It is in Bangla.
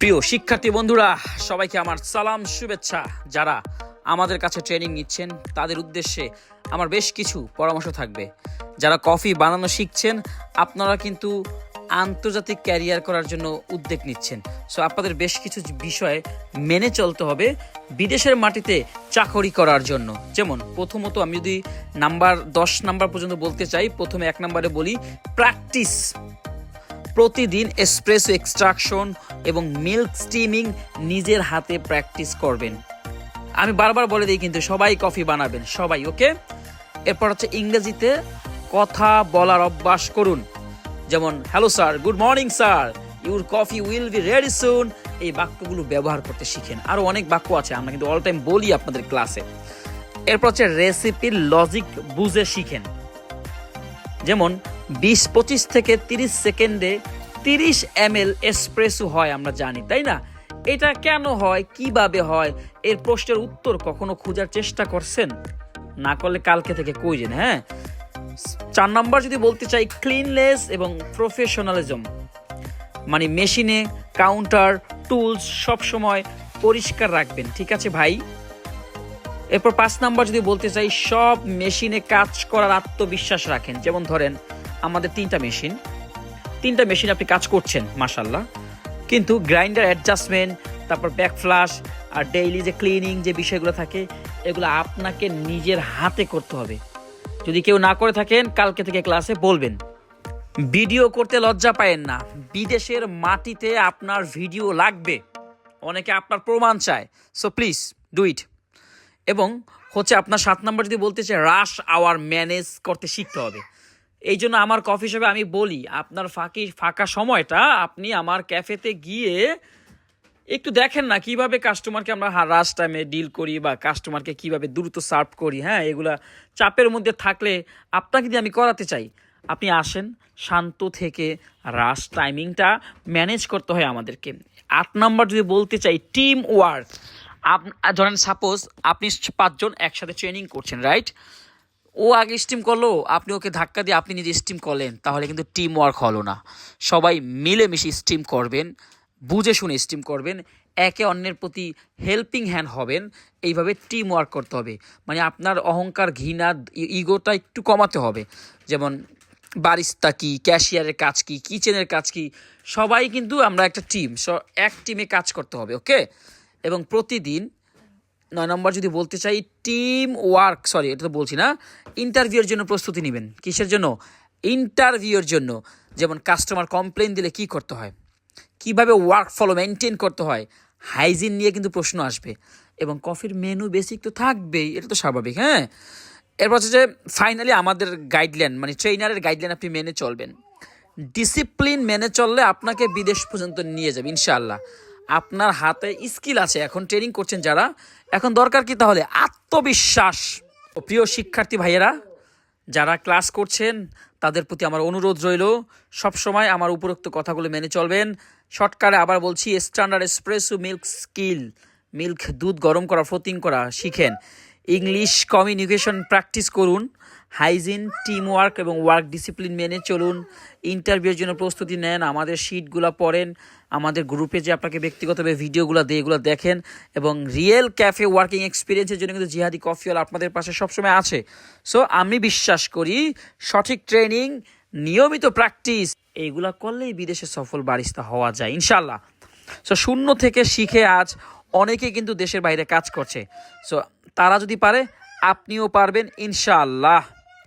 প্রিয় শিক্ষার্থী বন্ধুরা, সবাইকে আমার সালাম শুভেচ্ছা। যারা আমাদের কাছে ট্রেনিং নিচ্ছেন তাদের উদ্দেশ্যে আমার বেশ কিছু পরামর্শ থাকবে। যারা কফি বানানো শিখছেন, আপনারা কিন্তু আন্তর্জাতিক ক্যারিয়ার করার জন্য উদ্যোগ নিচ্ছেন, সো আপনাদের বেশ কিছু বিষয় মেনে চলতে হবে বিদেশের মাটিতে চাকরি করার জন্য। যেমন প্রথমত আমি যদি 10 নাম্বার পর্যন্ত বলতে চাই, প্রথমে 1 নম্বরে বলি প্র্যাকটিস। প্রতিদিন এসপ্রেসো এক্সট্রাকশন এবং মিল্ক স্টিমিং নিজের হাতে প্র্যাকটিস করবেন। আমি বারবার বলে দিই কিন্তু সবাই কফি বানাবেন, সবাই, ওকে। এরপর হচ্ছে ইংরেজিতে কথা বলার অভ্যাস করুন। যেমন hello sir, good morning sir, your coffee will be ready সুন। এই বাক্যগুলো ব্যবহার করতে শিখেন। আরও অনেক বাক্য আছে, আমরা কিন্তু অল টাইম বলি আপনাদের ক্লাসে। এরপর হচ্ছে রেসিপির লজিক বুঝে শিখেন। যেমন 20-25 থেকে 30 সেকেন্ডে 30 ml এসপ্রেসো হয়, আমরা জানি তাই না? এটা কেন হয়, কিভাবে হয়, এর প্রশ্নের উত্তর কখনো খোঁজার চেষ্টা করছেন? না করলে কালকে থেকে কইরেন। হ্যাঁ, 4 নম্বর যদি বলতে চাই ক্লিননেস এবং প্রফেশনালিজম, মানে মেশিনে কাউন্টার টুলস সবসময় পরিষ্কার রাখবেন, ঠিক আছে ভাই? এরপর 5 নাম্বার যদি বলতে চাই সব মেশিনে কাজ করার আত্মবিশ্বাস রাখেন। যেমন ধরেন আমাদের 3টা মেশিন আপনি কাজ করছেন মাশাল্লাহ, কিন্তু গ্রাইন্ডার অ্যাডজাস্টমেন্ট, তারপর ব্যাক ফ্লাশ আর ডেইলি যে ক্লিনিং যে বিষয়গুলো থাকে, এগুলো আপনাকে নিজের হাতে করতে হবে। যদি কেউ না করে থাকেন, কালকে থেকে ক্লাসে বলবেন। ভিডিও করতে লজ্জা পায়েন না, বিদেশের মাটিতে আপনার ভিডিও লাগবে, অনেকে আপনার প্রমাণ চায়, সো প্লিজ ডু ইট। এবং হচ্ছে আপনার 7 নম্বর যদি বলতে চাই রাশ আওয়ার ম্যানেজ করতে শিখতে হবে। এই জন্য আমার কফি শপে আমি বলি আপনার ফাঁকা সময়টা আপনি আমার ক্যাফেতে গিয়ে একটু দেখেন না কিভাবে কাস্টমারকে আমরা রাশ টাইমে ডিল করি বা কাস্টমারকে কিভাবে দ্রুত সার্ভ করি। হ্যাঁ, এগুলা চাপের মধ্যে থাকলে আপনাকে দিয়ে আমি করাতে চাই। আপনি আসেন শান্ত থেকে, রাশ টাইমিংটা ম্যানেজ করতে হয় আমাদেরকে। 8 নম্বর যদি বলতে চাই টিম ওয়ার্ক। ধরেন সাপোজ আপনি 5 জন একসাথে ট্রেনিং করছেন, রাইট? ও আগে স্টিম করলো, আপনি ওকে ধাক্কা দিয়ে আপনি নিজে স্টিম করলেন, তাহলে কিন্তু টিম ওয়ার্ক হলো না। সবাই মিলেমিশে স্টিম করবেন, বুঝে শুনে স্টিম করবেন, একে অন্যের প্রতি হেল্পিং হ্যান্ড হবেন। এইভাবে টিম ওয়ার্ক করতে হবে। মানে আপনার অহংকার, ঘৃণা, ইগোটা একটু কমাতে হবে। যেমন বারিস্তা কি, ক্যাশিয়ারের কাজ কি, কিচেনের কাজ কি, সবাই কিন্তু আমরা একটা টিম, এক টিমে কাজ করতে হবে, ওকে। এবং প্রতিদিন 9 নম্বর যদি বলতে চাই টিম ওয়ার্ক, সরি এটা তো বলছি না, ইন্টারভিউয়ের জন্য প্রস্তুতি নেবেন। কিসের জন্য? ইন্টারভিউয়ের জন্য। যেমন কাস্টমার কমপ্লেন দিলে কি করতে হয়, কিভাবে ওয়ার্ক ফলো মেনটেন করতে হয়, হাইজিন নিয়ে কিন্তু প্রশ্ন আসবে। এবং কফির মেনু বেসিক তো থাকবেই, এটা তো স্বাভাবিক। হ্যাঁ, এরপর হচ্ছে যে ফাইনালি আমাদের গাইডলাইন, মানে ট্রেনারের গাইডলাইন আপনি মেনে চলবেন। ডিসিপ্লিন মেনে চললে আপনাকে বিদেশ পর্যন্ত নিয়ে যাবে ইনশাআল্লাহ। আপনার হাতে স্কিল আছে, এখন ট্রেনিং করছেন যারা, এখন দরকার কি তাহলে? আত্মবিশ্বাস। ও প্রিয় শিক্ষার্থী ভাইয়েরা, যারা ক্লাস করছেন তাদের প্রতি আমার অনুরোধ রইল সবসময় আমার উপরোক্ত কথাগুলো মেনে চলবেন। শর্টকাটে আবার বলছি, standard espresso milk skill, milk দুধ গরম করা, ফ্রোথিং করা শিখেন। ইংলিশ কমিউনিকেশন প্র্যাকটিস করুন। হাইজিন, টিম ওয়ার্ক এবং ওয়ার্ক ডিসিপ্লিন মেনে চলুন। ইন্টারভিউর জন্য প্রস্তুতি নেন, আমাদের শিটগুলো পড়েন, আমাদের গ্রুপে যে আপনাকে ব্যক্তিগতভাবে ভিডিওগুলো দিয়ে এগুলো দেখেন। এবং রিয়েল ক্যাফে ওয়ার্কিং এক্সপিরিয়েন্সের জন্য কিন্তু জিহাদি কফি হল আপনাদের পাশে সবসময় আছে। সো আমি বিশ্বাস করি সঠিক ট্রেনিং, নিয়মিত প্র্যাকটিস, এইগুলা করলেই বিদেশে সফল বারিস্তা হওয়া যায় ইনশাল্লাহ। সো 0 থেকে শিখে আজ অনেকে কিন্তু দেশের বাইরে কাজ করছে। সো তারা যদি পারে, আপনিও পারবেন ইনশাআল্লাহ।